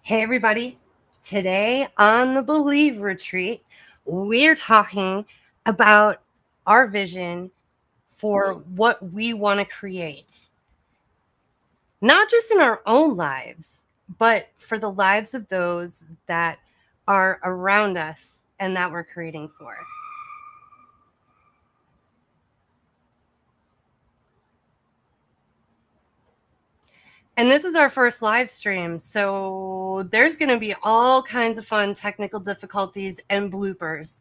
Hey, everybody. Today on the Believe Retreat, we're talking about our vision for what we want to create. Not just in our own lives, but for the lives of those that are around us and that we're creating for. And this is our first live stream, so there's going to be all kinds of fun technical difficulties and bloopers.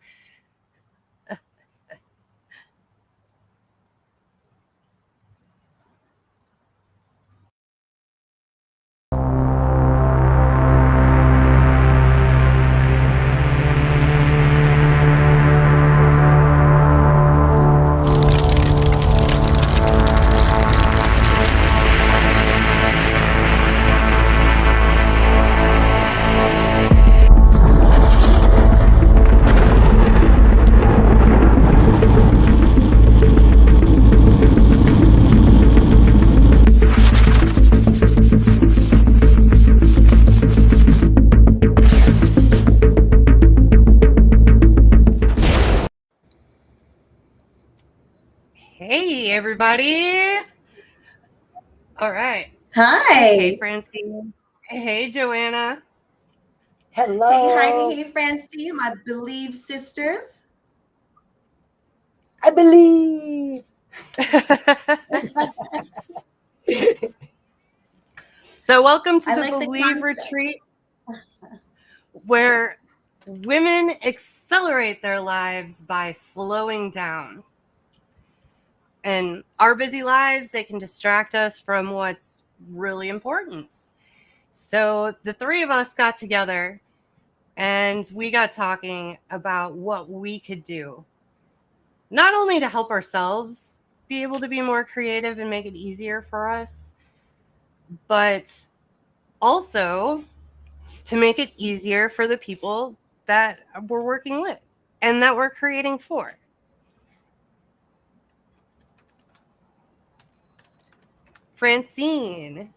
Hey, everybody. All right. Hey, Hi. Francine. Hey, Joanna. Hello. Hey, Heidi. Hey, Francine, my Believe sisters. I believe. So, welcome to I the like the Believe concept. Retreat, where women accelerate their lives by slowing down. And our busy lives, they can distract us from what's really important. So, the three of us got together and we got talking about what we could do, not only to help ourselves be able to be more creative and make it easier for us, but also to make it easier for the people that we're working with and that we're creating for. Francine.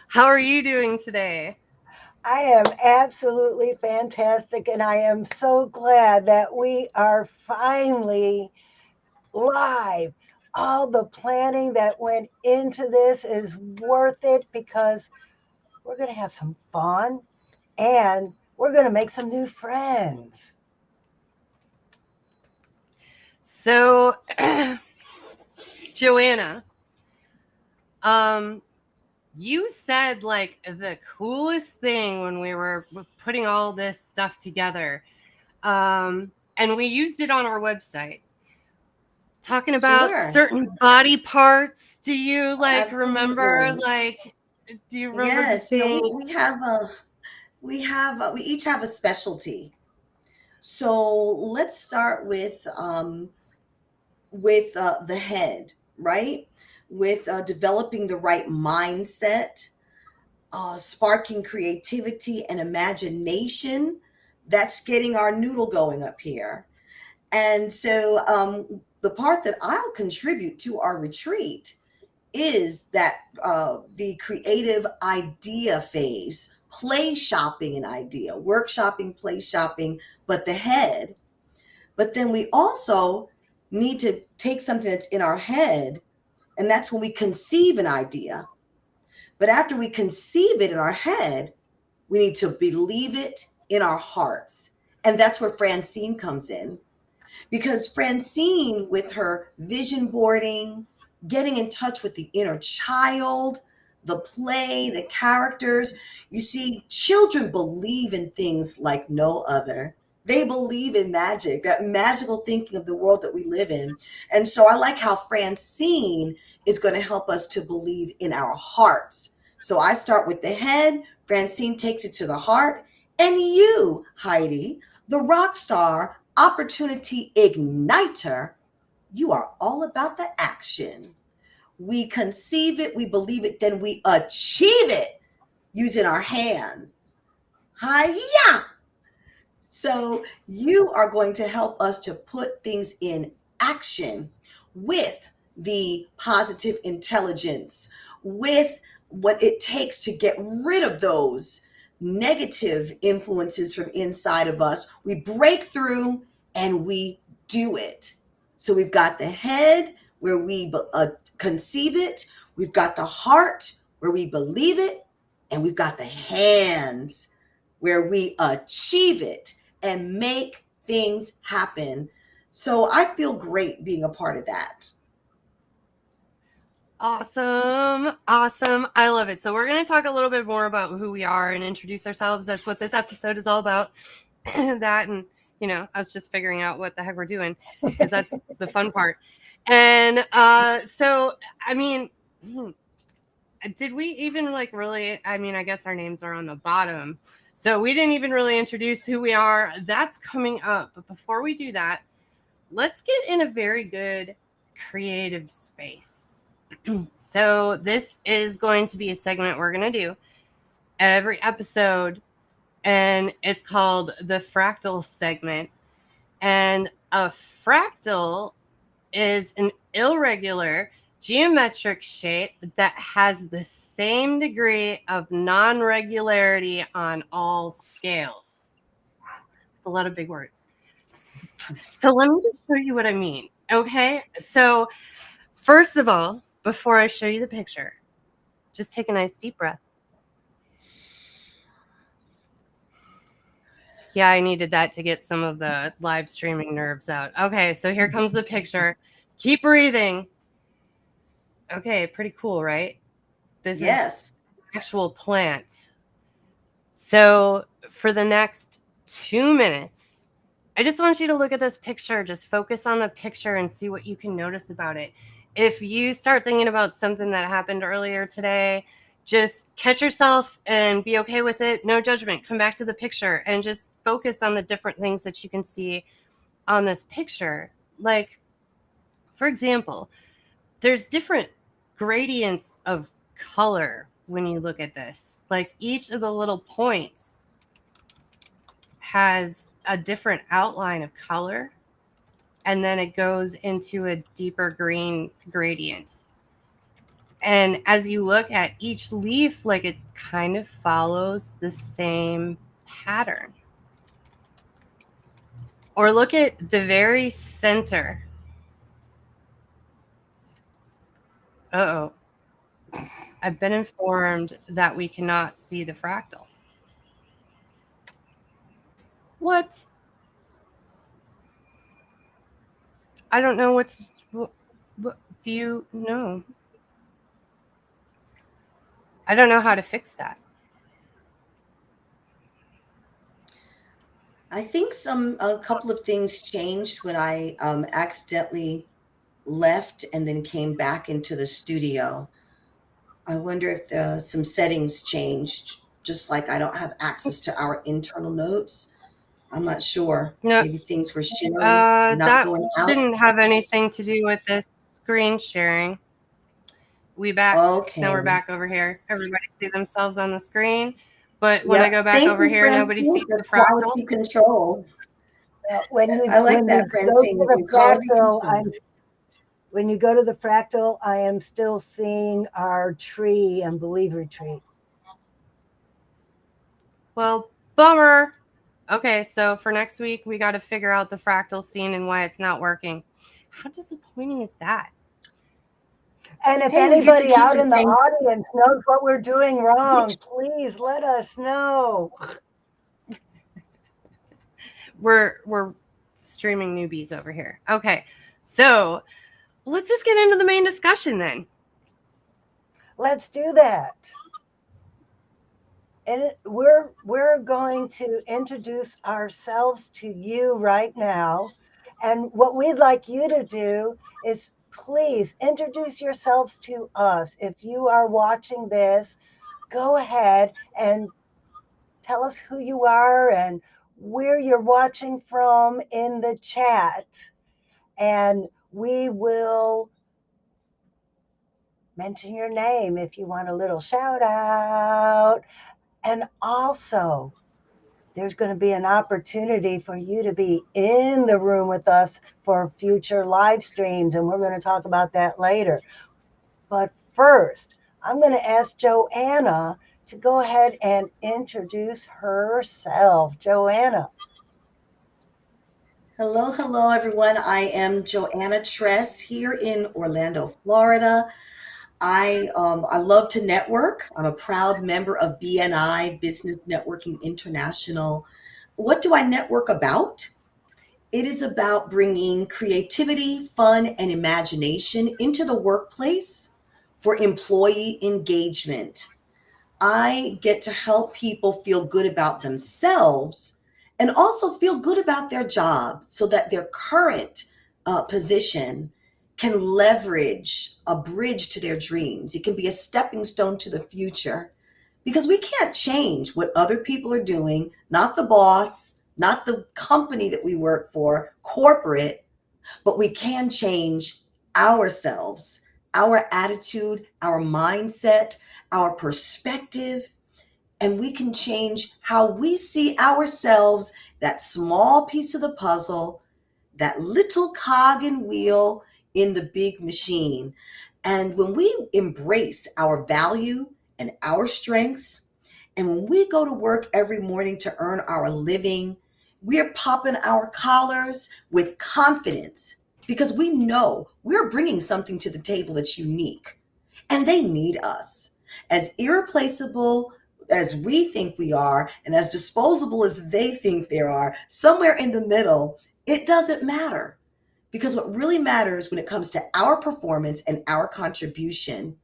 How are you doing today? I am absolutely fantastic, and I am so glad that we are finally live. All the planning that went into this is worth it because we're going to have some fun and we're going to make some new friends. So, Joanna, you said like the coolest thing when we were putting all this stuff together. And we used it on our website. Talking about Sure. certain body parts. Do you remember Absolutely. do you remember the Yes. thing? We each have a specialty. So let's start with the head, right? With developing the right mindset, sparking creativity and imagination. That's getting our noodle going up here. And so the part that I'll contribute to our retreat is that the creative idea phase, play shopping an idea, workshopping, play shopping, but the head. But then we also need to take something that's in our head, and that's when we conceive an idea. But after we conceive it in our head, we need to believe it in our hearts. And that's where Francine comes in. Because Francine, with her vision boarding, getting in touch with the inner child, the play, the characters, you see, children believe in things like no other. They believe in magic, that magical thinking of the world that we live in. And so I like how Francine is going to help us to believe in our hearts. So I start with the head, Francine takes it to the heart, and you, Heidi, the rock star, opportunity igniter, you are all about the action. We conceive it, we believe it, then we achieve it using our hands. Hiya! So you are going to help us to put things in action with the positive intelligence, with what it takes to get rid of those negative influences from inside of us. We break through and we do it. So we've got the head where we conceive it, we've got the heart where we believe it, and we've got the hands where we achieve it and make things happen. So I feel great being a part of that. Awesome. Awesome. I love it. So we're going to talk a little bit more about who we are and introduce ourselves. That's what this episode is all about. That, and, I was just figuring out what the heck we're doing, because that's the fun part. And so, I mean, did we even really, I guess our names are on the bottom. So we didn't even really introduce who we are. That's coming up. But before we do that, let's get in a very good creative space. So this is going to be a segment we're going to do every episode, and it's called the fractal segment. And a fractal is an irregular geometric shape that has the same degree of non-regularity on all scales. It's a lot of big words. So let me just show you what I mean. Okay, so first of all, before I show you the picture, just take a nice deep breath. Yeah, I needed that to get some of the live streaming nerves out. Okay, so here comes the picture. Keep breathing. Okay, pretty cool, right? This is actual plant. So for the next 2 minutes, I just want you to look at this picture. Just focus on the picture and see what you can notice about it. If you start thinking about something that happened earlier today, just catch yourself and be okay with it. No judgment. Come back to the picture and just focus on the different things that you can see on this picture. Like, for example, there's different gradients of color when you look at this. Like, each of the little points has a different outline of color, and then it goes into a deeper green gradient. And as you look at each leaf, like, it kind of follows the same pattern. Or look at the very center. Uh-oh. I've been informed that we cannot see the fractal. What? I don't know what view. No. I don't know how to fix that. I think a couple of things changed when I accidentally left and then came back into the studio. I wonder if some settings changed, just like I don't have access to our internal notes. I'm not sure. No, Maybe things were sharing, not that going out. shouldn't have anything to do with this screen sharing. We back. Okay. Now we're back over here. Everybody see themselves on the screen. But when I go back Thank over you, here, nobody sees Francine, the for quality fractal. control. When you I like when that, you go Francine, to with the your quality fractal, control. when you go to the fractal, I am still seeing our tree and believe retreat. Well, bummer. Okay, so for next week, we got to figure out the fractal scene and why it's not working. How disappointing is that? And if Hey, we get to anybody keep out the in the same. audience knows what we're doing wrong, please let us know. We're streaming newbies over here. Okay, so let's just get into the main discussion then. Let's do that. And we're going to introduce ourselves to you right now. And what we'd like you to do is please introduce yourselves to us. If you are watching this, go ahead and tell us who you are and where you're watching from in the chat. And we will mention your name if you want a little shout out. And also, there's going to be an opportunity for you to be in the room with us for future live streams, and we're going to talk about that later. But first, I'm going to ask Joanna to go ahead and introduce herself. Joanna. Hello, hello, everyone. I am Joanna Tress here in Orlando, Florida. I love to network. I'm a proud member of BNI, Business Networking International. What do I network about? It is about bringing creativity, fun, and imagination into the workplace for employee engagement. I get to help people feel good about themselves and also feel good about their job so that their current position can leverage a bridge to their dreams. It can be a stepping stone to the future because we can't change what other people are doing, not the boss, not the company that we work for, corporate, but we can change ourselves, our attitude, our mindset, our perspective, and we can change how we see ourselves, that small piece of the puzzle, that little cog and wheel in the big machine. And when we embrace our value and our strengths, and when we go to work every morning to earn our living, we're popping our collars with confidence because we know we're bringing something to the table that's unique. And they need us. As irreplaceable as we think we are, and as disposable as they think they are, somewhere in the middle, it doesn't matter. Because what really matters when it comes to our performance and our contribution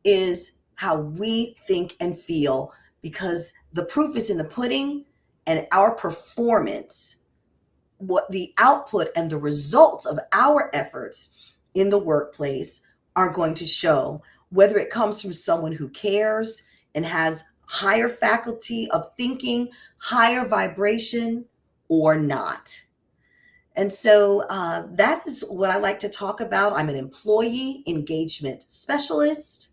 is how we think and feel, because the proof is in the pudding, and our performance, what the output and the results of our efforts in the workplace are going to show, whether it comes from someone who cares and has higher faculty of thinking, higher vibration, or not. And so that is what I like to talk about. I'm an employee engagement specialist,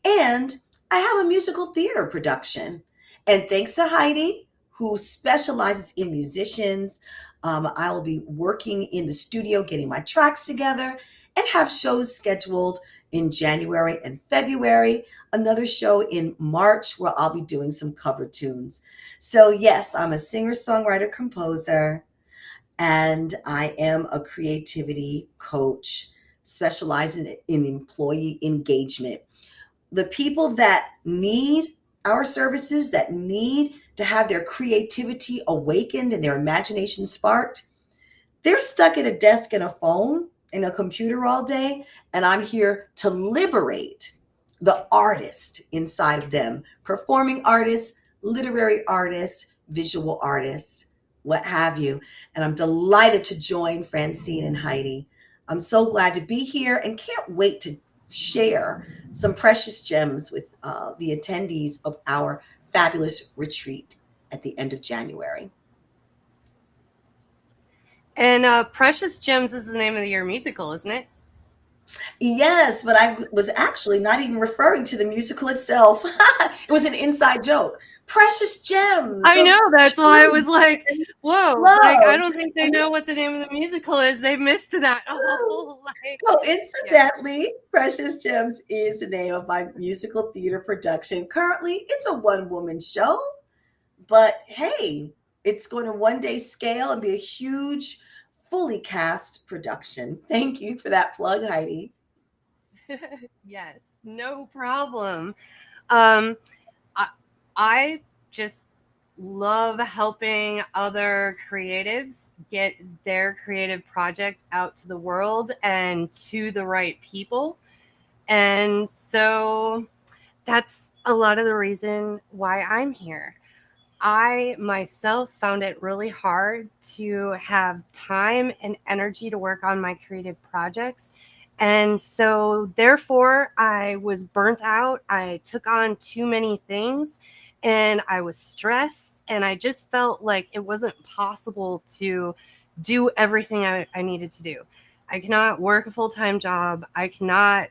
and I have a musical theater production. And thanks to Heidi, who specializes in musicians, I will be working in the studio, getting my tracks together, and have shows scheduled in January and February. Another show in March where I'll be doing some cover tunes. So yes, I'm a singer, songwriter, composer, and I am a creativity coach specializing in employee engagement. The people that need our services, that need to have their creativity awakened and their imagination sparked, they're stuck at a desk and a phone and a computer all day. And I'm here to liberate the artist inside of them, performing artists, literary artists, visual artists, what have you. And I'm delighted to join Francine and Heidi. I'm so glad to be here and can't wait to share some precious gems with the attendees of our fabulous retreat at the end of January. And Precious Gems is the name of your musical, isn't it? Yes, but I was actually not even referring to the musical itself. It was an inside joke. Precious gems I of know, that's why I was truth like, and whoa, like I love. don't think they know what the name of the musical is. They missed that whole like yeah. Coincidentally, Precious Gems is the name of my musical theater production. Currently, it's a one-woman show, but hey, it's going to one day scale and be a huge, fully cast production. Thank you for that plug, Heidi. Yes, no problem. Um, I just love helping other creatives get their creative project out to the world and to the right people. And so that's a lot of the reason why I'm here. I myself found it really hard to have time and energy to work on my creative projects. And so, therefore, I was burnt out. I took on too many things and I was stressed. And I just felt like it wasn't possible to do everything I needed to do. I cannot work a full time job. I cannot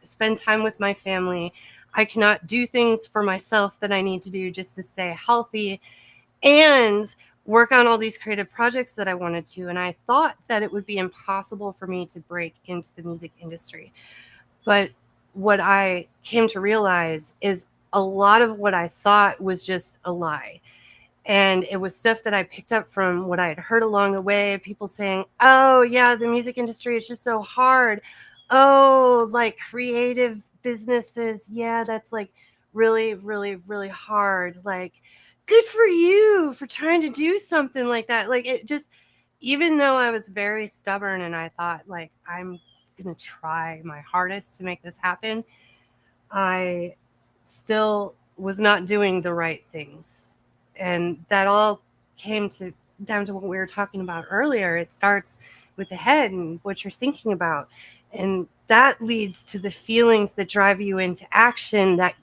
spend time with my family. I cannot do things for myself that I need to do just to stay healthy. and work on all these creative projects that I wanted to. And I thought that it would be impossible for me to break into the music industry. But what I came to realize is a lot of what I thought was just a lie. And it was stuff that I picked up from what I had heard along the way. People saying, oh, yeah, the music industry is just so hard. Oh, like creative businesses. Yeah, that's like really, really, really hard. Like, good for you for trying to do something like that. Like, it just, even though I was very stubborn and I thought, like, I'm going to try my hardest to make this happen, I still was not doing the right things. And that all came down to what we were talking about earlier. It starts with the head and what you're thinking about. And that leads to the feelings that drive you into action, that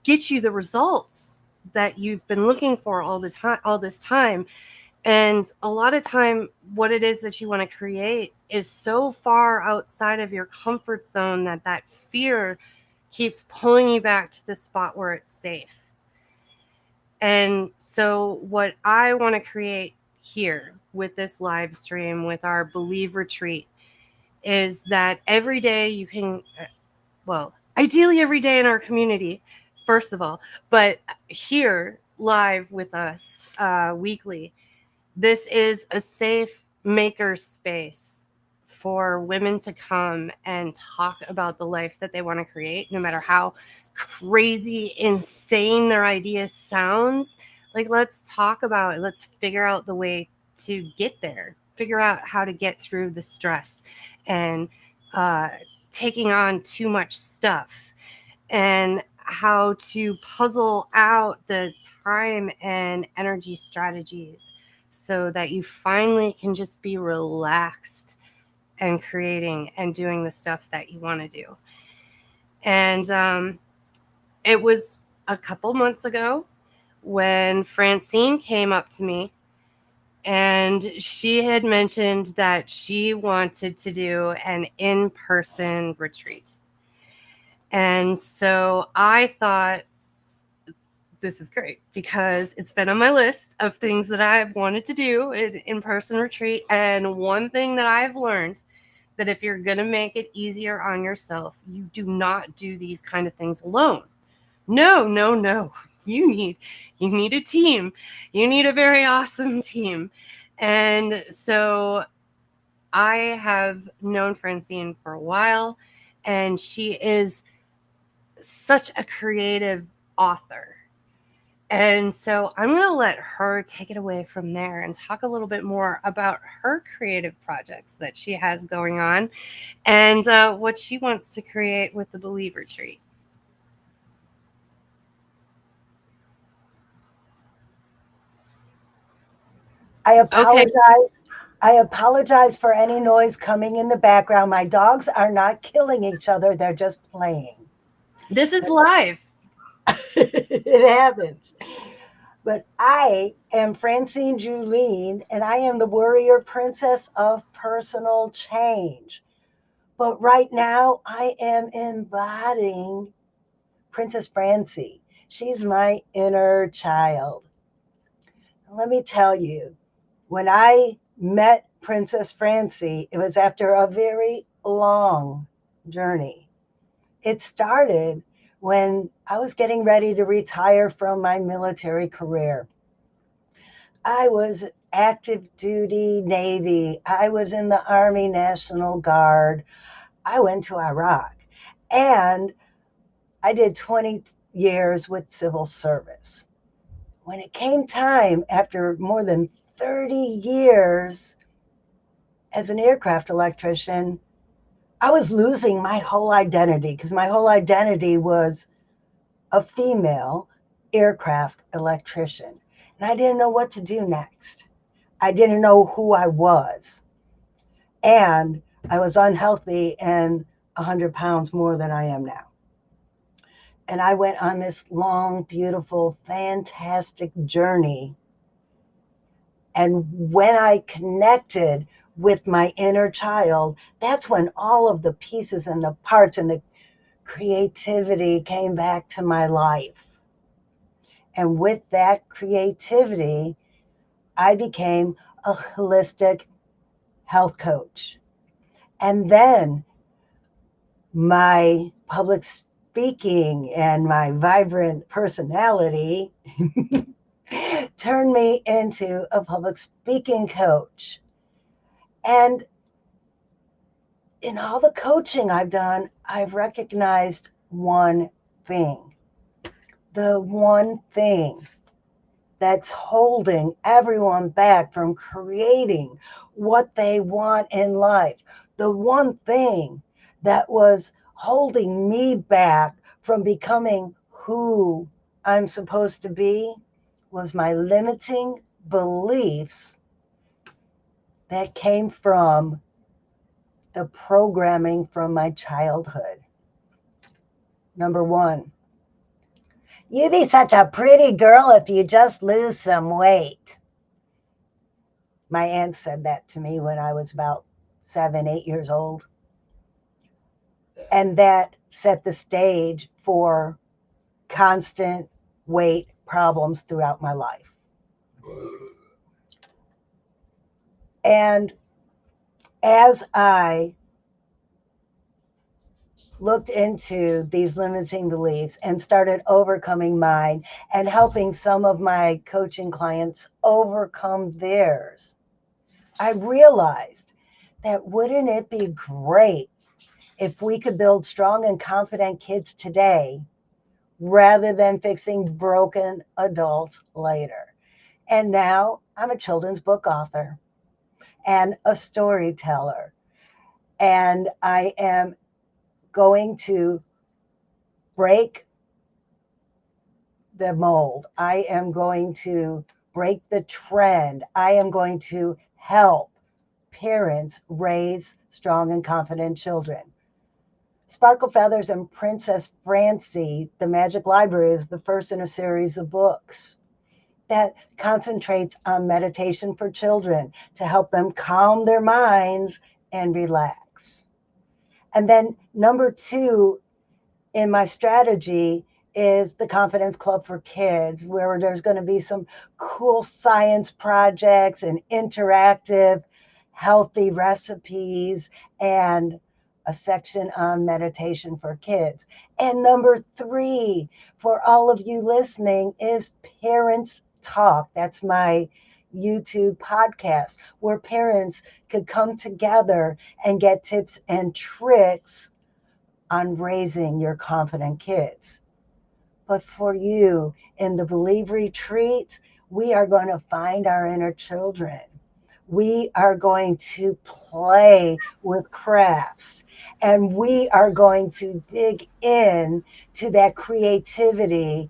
get you the results that you've been looking for all this time. And a lot of time, what it is that you want to create is so far outside of your comfort zone that fear keeps pulling you back to the spot where it's safe. And so what I want to create here with this live stream, with our Believe Retreat, is that every day you can, well, ideally every day in our community, first of all, but here live with us weekly, this is a safe maker space for women to come and talk about the life that they want to create, no matter how crazy, insane their idea sounds. Like, let's talk about it. Let's figure out the way to get there, figure out how to get through the stress and taking on too much stuff, and how to puzzle out the time and energy strategies so that you finally can just be relaxed and creating and doing the stuff that you want to do. And it was a couple months ago when Francine came up to me, and she had mentioned that she wanted to do an in-person retreat. And so I thought, this is great, because it's been on my list of things that I've wanted to do, an in-person retreat. And one thing that I've learned, that if you're going to make it easier on yourself, you do not do these kind of things alone. No. You need a team. You need a very awesome team. And so I have known Francine for a while, and she is such a creative author. And so I'm going to let her take it away from there and talk a little bit more about her creative projects that she has going on, and what she wants to create with the Believe Retreat. I apologize. Okay. I apologize for any noise coming in the background. My dogs are not killing each other. They're just playing. This is live. It happens. But I am Francine Julien, and I am the warrior princess of personal change. But right now, I am embodying Princess Francie. She's my inner child. Let me tell you, when I met Princess Francie, it was after a very long journey. It started when I was getting ready to retire from my military career. I was active duty Navy. I was in the Army National Guard. I went to Iraq. And I did 20 years with civil service. When it came time, after more than 30 years as an aircraft electrician, I was losing my whole identity, because my whole identity was a female aircraft electrician. And I didn't know what to do next. I didn't know who I was. And I was unhealthy and 100 pounds more than I am now. And I went on this long, beautiful, fantastic journey. And when I connected with my inner child, that's when all of the pieces and the parts and the creativity came back to my life. And with that creativity, I became a holistic health coach. And then my public speaking and my vibrant personality turned me into a public speaking coach. And in all the coaching I've done, I've recognized one thing. The one thing that's holding everyone back from creating what they want in life. The one thing that was holding me back from becoming who I'm supposed to be was my limiting beliefs that came from the programming from my childhood. Number one, you'd be such a pretty girl if you just lose some weight. My aunt said that to me when I was about 7, 8 years old. And that set the stage for constant weight problems throughout my life. And as I looked into these limiting beliefs and started overcoming mine and helping some of my coaching clients overcome theirs, I realized that wouldn't it be great if we could build strong and confident kids today rather than fixing broken adults later. And now I'm a children's book author and a storyteller. And I am going to break the mold. I am going to break the trend. I am going to help parents raise strong and confident children. Sparkle Feathers and Princess Francie, The Magic Library, is the first in a series of books that concentrates on meditation for children to help them calm their minds and relax. And then number 2 in my strategy is the Confidence Club for Kids, where there's going to be some cool science projects and interactive healthy recipes and a section on meditation for kids. And number 3 for all of you listening is Parents Talk. That's my YouTube podcast where parents could come together and get tips and tricks on raising your confident kids. But for you in the Believe Retreat, we are going to find our inner children. We are going to play with crafts and we are going to dig in to that creativity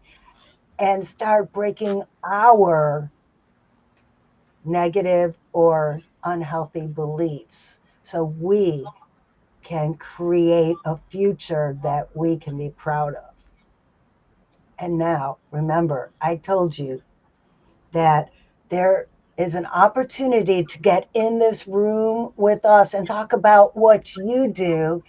and start breaking our negative or unhealthy beliefs so we can create a future that we can be proud of. And now, remember, I told you that there is an opportunity to get in this room with us and talk about what you do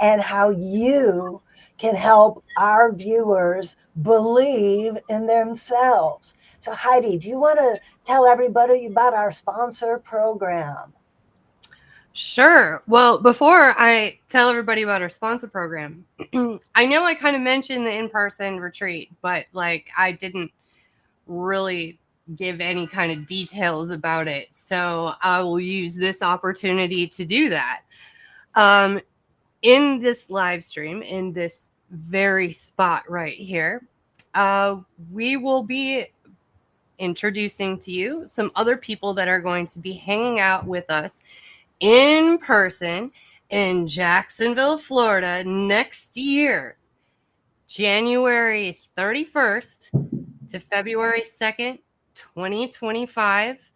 and how you can help our viewers believe in themselves. So Heidi, do you want to tell everybody about our sponsor program? Sure. Well, before I tell everybody about our sponsor program, I know I kind of mentioned the in-person retreat, but I didn't really give any kind of details about it. So I will use this opportunity to do that. In this live stream, in this very spot right here, we will be introducing to you some other people that are going to be hanging out with us in person in Jacksonville, Florida next year, January 31st to February 2nd, 2025.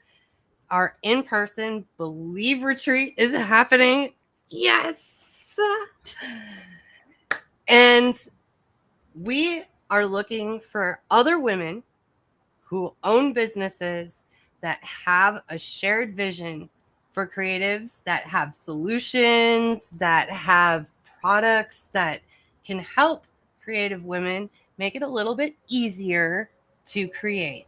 Our in-person Believe Retreat is happening. Yes. And we are looking for other women who own businesses that have a shared vision for creatives, that have solutions, that have products that can help creative women make it a little bit easier to create.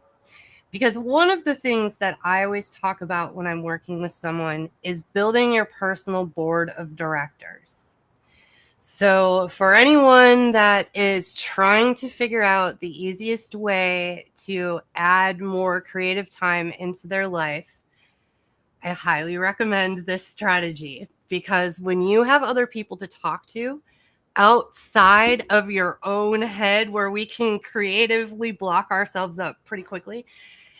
Because one of the things that I always talk about when I'm working with someone is building your personal board of directors. So, for anyone that is trying to figure out the easiest way to add more creative time into their life, I highly recommend this strategy, because when you have other people to talk to outside of your own head, where we can creatively block ourselves up pretty quickly,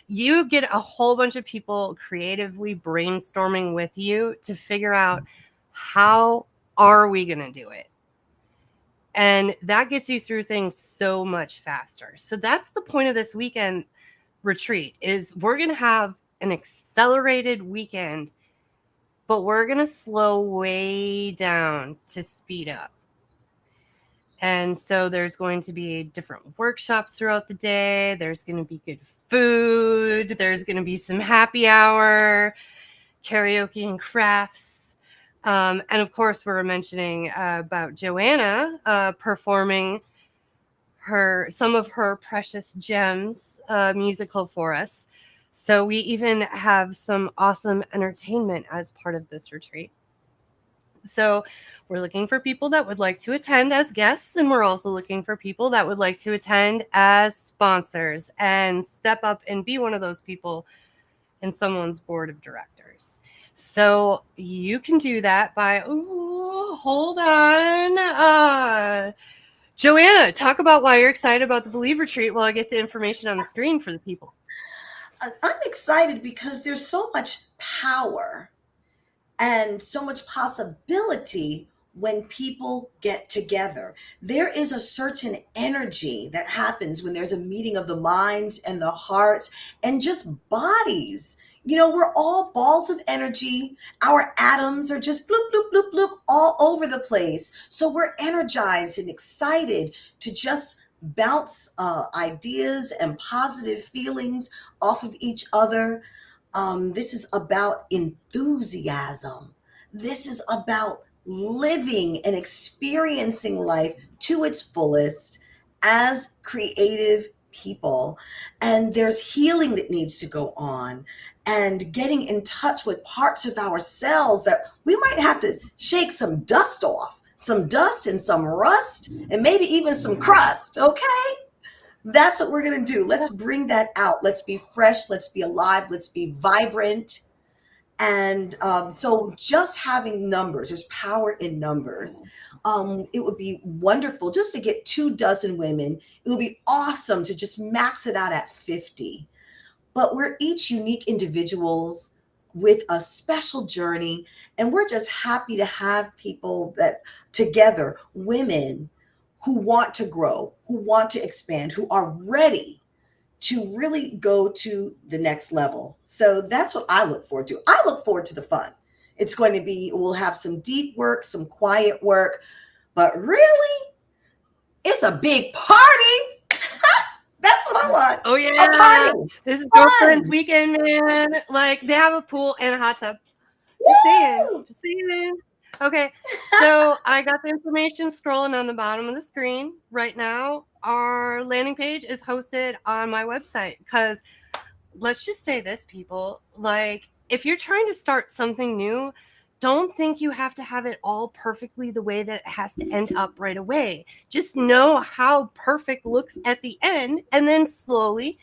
you get a whole bunch of people creatively brainstorming with you to figure out, how are we going to do it? And that gets you through things so much faster. So that's the point of this weekend retreat, is we're going to have an accelerated weekend, but we're going to slow way down to speed up. And so there's going to be different workshops throughout the day. There's going to be good food. There's going to be some happy hour, karaoke and crafts. And of course, we're mentioning about Joanna performing some of her Precious Gems musical for us. So we even have some awesome entertainment as part of this retreat. So we're looking for people that would like to attend as guests, and we're also looking for people that would like to attend as sponsors and step up and be one of those people in someone's board of directors. So you can do that by, hold on. Joanna, talk about why you're excited about the Believe Retreat while I get the information on the screen for the people. I'm excited because there's so much power and so much possibility when people get together. There is a certain energy that happens when there's a meeting of the minds and the hearts and just bodies. We're all balls of energy. Our atoms are just bloop, bloop, bloop, bloop all over the place. So we're energized and excited to just bounce ideas and positive feelings off of each other. This is about enthusiasm. This is about living and experiencing life to its fullest as creative people. And there's healing that needs to go on, and getting in touch with parts of ourselves that we might have to shake some dust off, some dust and some rust, and maybe even some crust, okay? That's what we're going to do. Let's bring that out. Let's be fresh. Let's be alive. Let's be vibrant. And so just having numbers, there's power in numbers. It would be wonderful just to get 24 women. It would be awesome to just max it out at 50. But we're each unique individuals with a special journey. And we're just happy to have people that together, women who want to grow, who want to expand, who are ready to really go to the next level. So that's what I look forward to. I look forward to the fun. It's going to be, we'll have some deep work, some quiet work, but really, it's a big party. That's what I want. Oh, yeah. A party. This is Girlfriends Weekend, man. Like, they have a pool and a hot tub. Just saying. Just saying. Okay, so I got the information scrolling on the bottom of the screen. Right now, our landing page is hosted on my website, because let's just say this, people. Like, if you're trying to start something new, don't think you have to have it all perfectly the way that it has to end up right away. Just know how perfect looks at the end, and then slowly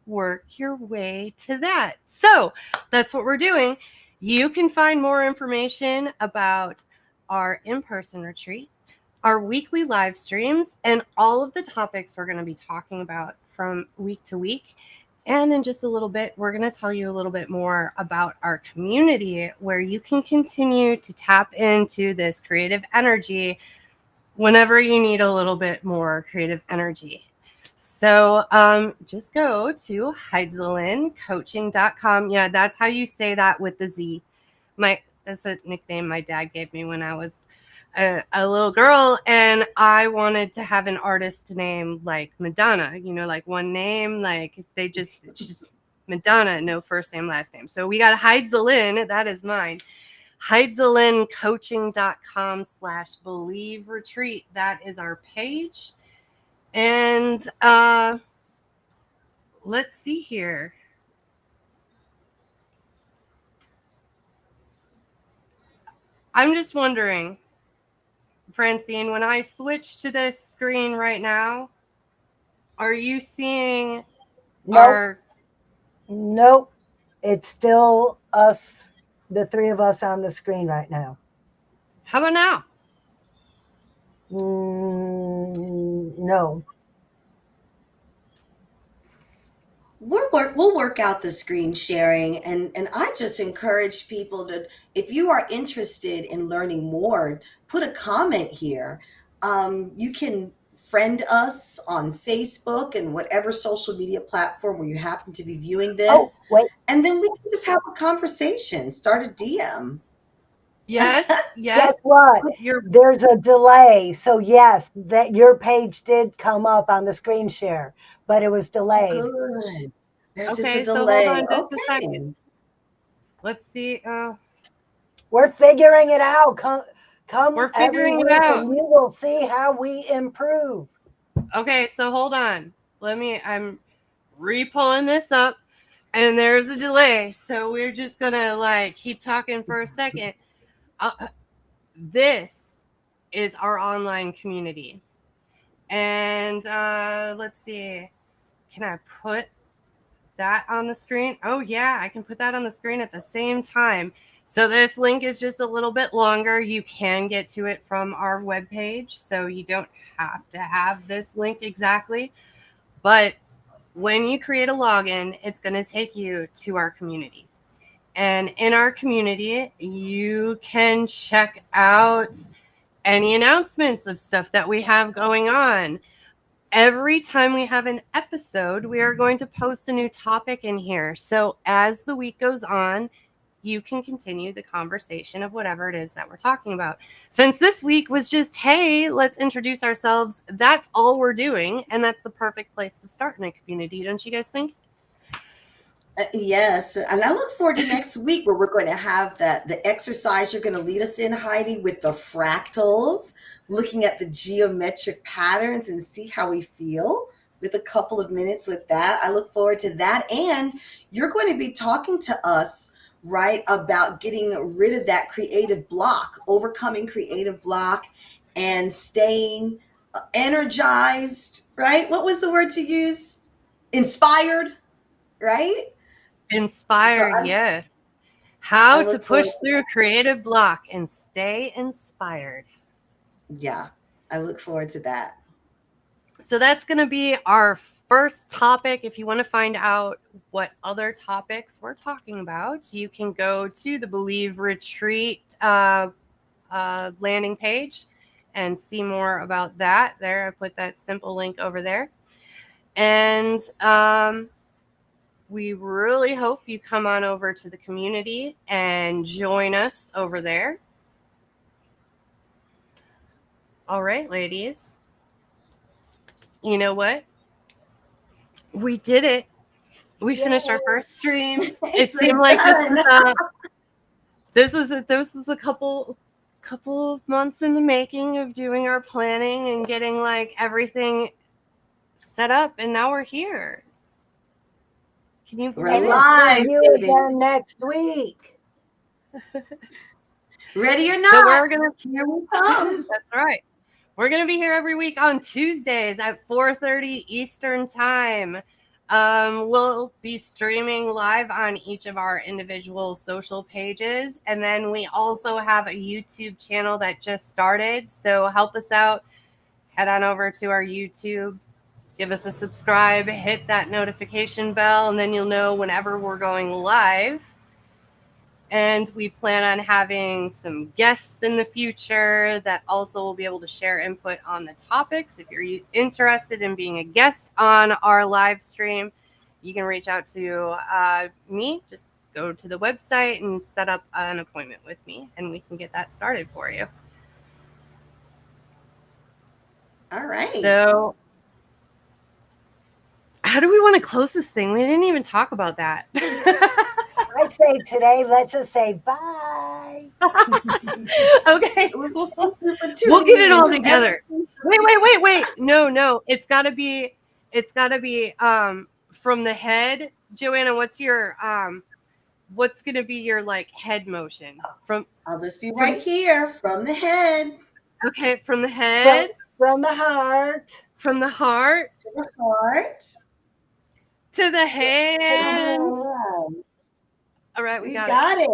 work your way to that. So that's what we're doing. You can find more information about our in-person retreat, our weekly live streams, and all of the topics we're going to be talking about from week to week. And in just a little bit, we're going to tell you a little bit more about our community, where you can continue to tap into this creative energy whenever you need a little bit more creative energy. So just go to HeidzelinCoaching.com. Yeah, that's how you say that with the Z. That's a nickname my dad gave me when I was a little girl, and I wanted to have an artist name like Madonna, like one name, like they just Madonna, no first name, last name. So we got Heidzalin, that is mine. HeidzelinCoaching.com/Believe Retreat. That is our page. And let's see here. I'm just wondering, Francine, when I switch to this screen right now, are you seeing Nope. our... Nope. It's still us, the three of us on the screen right now. How about now? No. We'll work out the screen sharing, and I just encourage people to, if you are interested in learning more, put a comment here. You can friend us on Facebook and whatever social media platform where you happen to be viewing Oh, this, wait. and then we can just have a conversation, start a DM. Yes, yes. Guess what? You're There's a delay. So yes, that your page did come up on the screen share, but it was delayed. Good. There's just a okay. So hold delay. on just a Okay. second. Let's see. We're figuring it out. Come We're every figuring it week out. and you will see how we improve. Okay, so hold on. I'm re-pulling this up, and there's a delay. So we're just gonna like keep talking for a second. This is our online community. And let's see. Can I put that on the screen? Oh yeah, I can put that on the screen at the same time. So this link is just a little bit longer. You can get to it from our webpage, so you don't have to have this link exactly. But when you create a login, it's going to take you to our community. And in our community, you can check out any announcements of stuff that we have going on. Every time we have an episode, we are going to post a new topic in here. So as the week goes on, you can continue the conversation of whatever it is that we're talking about. Since this week was just, hey, let's introduce ourselves, that's all we're doing. And that's the perfect place to start in a community, don't you guys think? Yes, and I look forward to next week where we're going to have the exercise you're going to lead us in, Heidi, with the fractals, looking at the geometric patterns and see how we feel with a couple of minutes with that. I look forward to that. And you're going to be talking to us, right, about getting rid of that creative block, overcoming creative block and staying energized, right? What was the word you used? Inspired, right? So Inspired, yes. How I to look forward push to through creative block and stay inspired. Yeah, I look forward to that. So that's going to be our first topic. If you want to find out what other topics we're talking about, you can go to the Believe Retreat landing page and see more about that. There, I put that simple link over there. And we really hope you come on over to the community and join us over there. All right, ladies. You know what? We did it. We finished our first stream. It seemed like this was a couple of months in the making of doing our planning and getting like everything set up, and now we're here. Can you We're believe it? live, See you baby. again next week. Ready or not, So we're gonna here we come. That's right. We're gonna be here every week on Tuesdays at 4:30 Eastern Time. We'll be streaming live on each of our individual social pages, and then we also have a YouTube channel that just started. So help us out. Head on over to our YouTube, give us a subscribe, hit that notification bell, and then you'll know whenever we're going live. And we plan on having some guests in the future that also will be able to share input on the topics. If you're interested in being a guest on our live stream, you can reach out to me. Just go to the website and set up an appointment with me, and we can get that started for you. All right. So how do we want to close this thing? We didn't even talk about that. I'd say today, let's just say bye. Okay, cool. We'll get it all together. Wait. No. It's gotta be from the head. Joanna, what's going to be your like head motion from? I'll just be right here from the head Okay, from the head, From the heart from the heart to the heart to the hands. hands. All right, we We got got it.